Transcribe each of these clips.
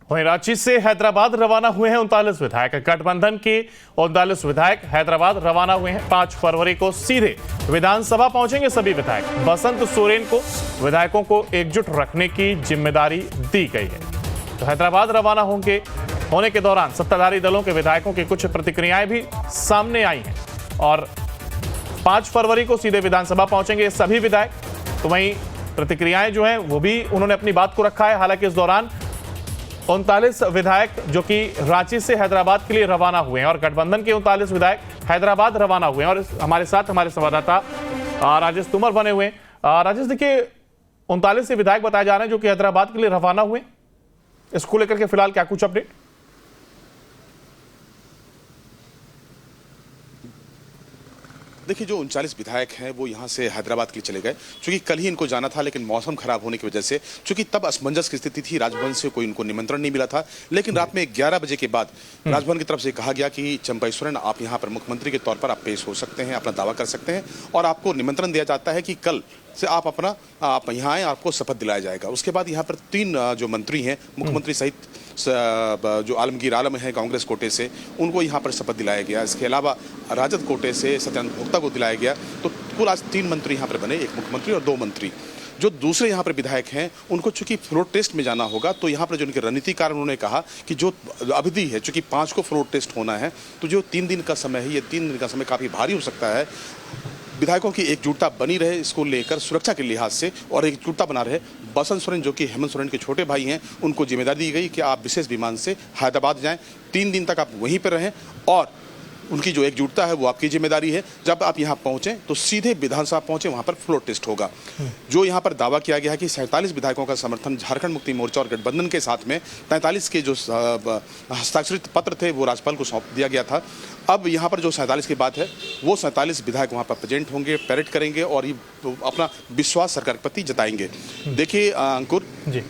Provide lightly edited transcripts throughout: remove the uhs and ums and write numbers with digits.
वहीं रांची से हैदराबाद रवाना हुए हैं 39 विधायक। गठबंधन के 39 विधायक हैदराबाद रवाना हुए हैं। 5 फरवरी को सीधे विधानसभा पहुंचेंगे सभी विधायक। बसंत सोरेन को विधायकों को एकजुट रखने की जिम्मेदारी दी गई है। तो हैदराबाद रवाना होने के दौरान सत्ताधारी दलों के विधायकों की कुछ प्रतिक्रियाएं भी सामने आई हैं और 5 फरवरी को सीधे विधानसभा पहुंचेंगे सभी विधायक। तो वहीं प्रतिक्रियाएं जो हैं वो भी उन्होंने अपनी बात को रखा है। हालांकि इस दौरान 39 विधायक जो कि रांची से हैदराबाद के लिए रवाना हुए हैं और गठबंधन के 39 विधायक हैदराबाद रवाना हुए हैं। और हमारे साथ हमारे संवाददाता राजेश तोमर बने हुए हैं। राजेश, देखिए 39 से विधायक बताए जा रहे हैं जो कि हैदराबाद के लिए रवाना हुए। इसको लेकर के फिलहाल क्या कुछ अपडेट? देखिए, जो 39 विधायक हैं वो यहाँ से हैदराबाद के लिए चले गए, क्योंकि कल ही इनको जाना था, लेकिन मौसम खराब होने की वजह से, क्योंकि तब असमंजस की स्थिति थी, राजभवन से कोई इनको निमंत्रण नहीं मिला था। लेकिन रात में 11 बजे के बाद राजभवन की तरफ से कहा गया कि चंपई सोरेन, आप यहाँ पर मुख्यमंत्री के तौर पर आप पेश हो सकते हैं, अपना दावा कर सकते हैं और आपको निमंत्रण दिया जाता है कि कल से आप यहाँ आए, आपको शपथ दिलाया जाएगा। उसके बाद यहाँ पर 3 जो मंत्री हैं, मुख्यमंत्री सहित जो आलमगीर आलम है कांग्रेस कोटे से, उनको यहाँ पर शपथ दिलाया गया। इसके अलावा राजद कोटे से सत्यानंद भोक्ता को दिलाया गया। तो कुल आज 3 मंत्री यहाँ पर बने, 1 मुख्यमंत्री और 2 मंत्री। जो दूसरे यहाँ पर विधायक हैं उनको चूंकि फ्लोर टेस्ट में जाना होगा, तो यहाँ पर जो उनके रणनीतिकार उन्होंने कहा कि जो अवधि है, चूंकि 5 को फ्लोर टेस्ट होना है, तो जो 3 दिन का समय है, ये 3 दिन का समय काफ़ी भारी हो सकता है। विधायकों की एकजुटता बनी रहे इसको लेकर सुरक्षा के लिहाज से, और एकजुटता बना रहे। बसंत सोरेन जो कि हेमंत सोरेन के छोटे भाई हैं, उनको जिम्मेदारी दी गई कि आप विशेष विमान से हैदराबाद जाएं, 3 दिन तक आप वहीं पर रहें और उनकी जो एकजुटता है वो आपकी जिम्मेदारी है। जब आप यहाँ पहुँचें तो सीधे विधानसभा पहुँचें, वहाँ पर फ्लोर टेस्ट होगा। जो यहाँ पर दावा किया गया है कि 47 विधायकों का समर्थन झारखंड मुक्ति मोर्चा और गठबंधन के साथ में 43 के जो हस्ताक्षरित पत्र थे वो राज्यपाल को सौंप दिया गया था। अब यहाँ पर जो 47 की बात है, वो 47 विधायक वहाँ पर प्रेजेंट होंगे, पैरेड करेंगे और ये अपना विश्वास सरकार के प्रति जताएंगे। देखिए अंकुर,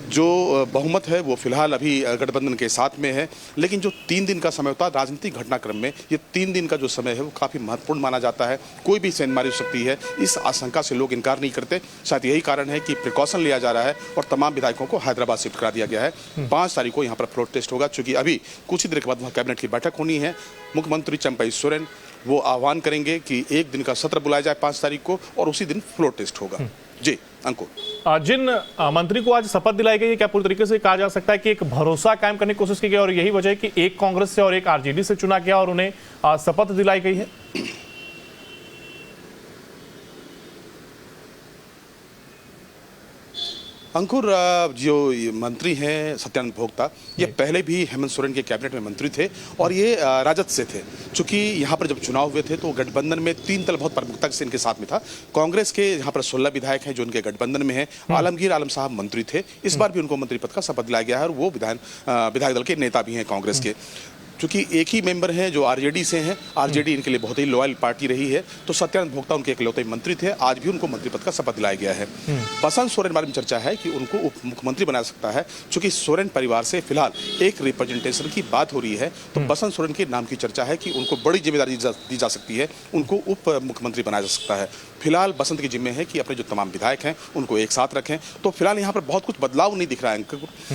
जो बहुमत है वो फिलहाल अभी गठबंधन के साथ में है, लेकिन जो 3 दिन का समय होता है राजनीतिक घटनाक्रम में, ये 3 दिन का जो समय है वो काफ़ी महत्वपूर्ण माना जाता है। कोई भी सेंधमारी हो सकती है, इस आशंका से लोग इनकार नहीं करते। शायद यही कारण है कि प्रिकॉशन लिया जा रहा है और तमाम विधायकों को हैदराबाद शिफ्ट करा दिया गया है। 5 तारीख को यहाँ पर फ्लोर टेस्ट होगा, चूंकि अभी कुछ ही देर के बाद वहाँ कैबिनेट की बैठक होनी है। मुख्यमंत्री चंपई सोरेन वो आह्वान करेंगे कि 1 दिन का सत्र बुलाया जाए 5 तारीख को और उसी दिन फ्लोर टेस्ट होगा। जी अंकुर, जिन मंत्री को आज शपथ दिलाई गई है, क्या पूरी तरीके से कहा जा सकता है कि एक भरोसा कायम करने की कोशिश की गई और यही वजह है कि एक कांग्रेस से और एक आरजेडी से चुना गया और उन्हें शपथ दिलाई गई है? अंकुर, जो मंत्री हैं सत्यानंद भोक्ता, ये पहले भी हेमंत सोरेन के कैबिनेट में मंत्री थे और ये राजद से थे। चूंकि यहाँ पर जब चुनाव हुए थे तो गठबंधन में 3 दल बहुत प्रमुखता से इनके साथ में था। कांग्रेस के यहाँ पर 16 विधायक हैं जो इनके गठबंधन में हैं। आलमगीर आलम साहब मंत्री थे, इस बार भी उनको मंत्री पद का शपथ दिलाया गया है और वो विधायक दल के नेता भी हैं कांग्रेस के। चूंकि एक ही मेंबर हैं जो आरजेडी से हैं, आरजेडी इनके लिए बहुत ही लॉयल पार्टी रही है, तो सत्यानंद भोक्ता उनके इकलौते मंत्री थे। आज भी उनको मंत्री पद का शपथ दिलाया गया है। बसंत सोरेन बारे में चर्चा है कि उनको उप मुख्यमंत्री बना सकता है। चूंकि सोरेन परिवार से फिलहाल एक रिप्रेजेंटेशन की बात हो रही है, तो बसंत सोरेन के नाम की चर्चा है कि उनको बड़ी जिम्मेदारी दी जा सकती है, उनको उप मुख्यमंत्री बनाया जा सकता है। फिलहाल बसंत की जिम्मे है कि अपने जो तमाम विधायक हैं उनको एक साथ रखें। तो फिलहाल यहाँ पर बहुत कुछ बदलाव नहीं दिख रहा है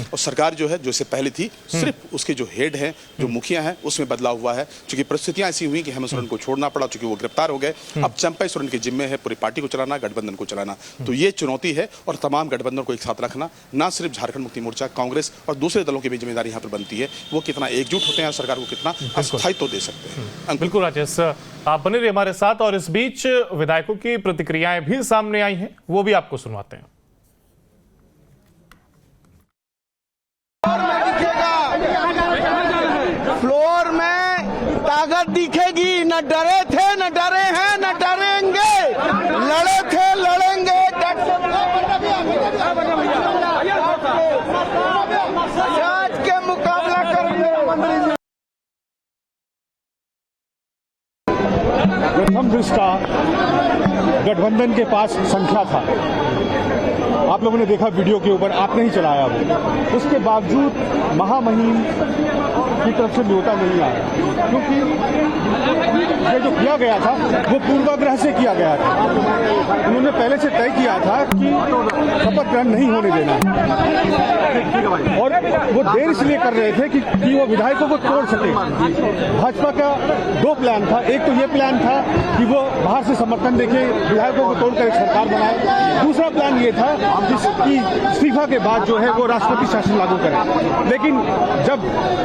और सरकार जो है जो इससे पहले थी, सिर्फ उसके जो हेड हैं, जो मुखिया हैं, उसमें बदलाव हुआ है। क्योंकि परिस्थितियां ऐसी हुई कि हेमंत सोरेन को छोड़ना पड़ा, क्योंकि वो गिरफ्तार हो गए। अब चंपई सोरेन के जिम्मे है पूरी पार्टी को चलाना, गठबंधन को चलाना। तो ये चुनौती है और तमाम गठबंधन को एक साथ रखना, ना सिर्फ झारखंड मुक्ति मोर्चा, कांग्रेस और दूसरे दलों की भी जिम्मेदारी यहाँ पर बनती है। वो कितना एकजुट होते हैं, सरकार को कितना स्थायित्व दे सकते हैं। बिल्कुल राजेश, आप बने रहिए हमारे साथ और इस बीच विधायकों की प्रतिक्रियाएं भी सामने आई हैं, वो भी आपको सुनवाते हैं। फ्लोर में ताकत दिखेगी, न डरे थे न डरे हैं न डरेंगे, लड़े थे लड़ेंगे, सच के मुकाबला करेंगे। प्रथम दृष्टा गठबंधन के पास संख्या था, आप लोगों ने देखा वीडियो के ऊपर, आपने ही चलाया वो। उसके बावजूद महामहिम की तरफ से न्योता नहीं आया, क्योंकि ये जो किया गया था वो पूर्वाग्रह से किया गया था। उन्होंने पहले से तय किया था कि शपथ ग्रहण नहीं होने देना, और वो देर इसलिए कर रहे थे कि वो विधायकों को तोड़ सके। भाजपा का दो प्लान था, एक तो ये प्लान था कि वो बाहर से समर्थन देके विधायकों को तोड़कर एक सरकार बनाए। दूसरा प्लान ये था कि इस्तीफा के बाद जो है वो राष्ट्रपति शासन लागू करें। लेकिन जब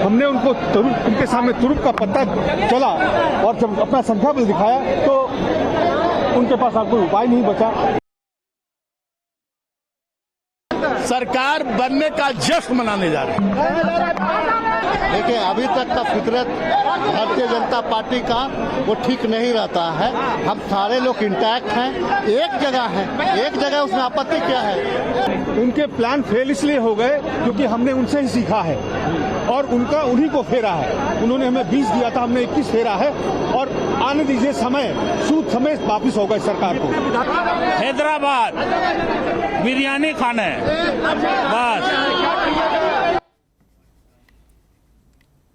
हमने उनके सामने तुरुप का पत्ता चला और जब अपना संख्याबल दिखाया तो उनके पास अब कोई उपाय नहीं बचा। सरकार बनने का जश्न मनाने जा रहे हैं। देखिए, अभी तक का फितरत भारतीय जनता पार्टी का वो ठीक नहीं रहता है। हम सारे लोग इंटैक्ट हैं, एक जगह उसमें आपत्ति क्या है? उनके प्लान फेल इसलिए हो गए क्योंकि हमने उनसे ही सीखा है और उनका उन्हीं को फेरा है। उन्होंने हमें 20 दिया था, हमने 21 फेरा है, और आने दीजिए समय, सूद समय वापिस होगा इस सरकार को। हैदराबाद बिरयानी खाना है बस।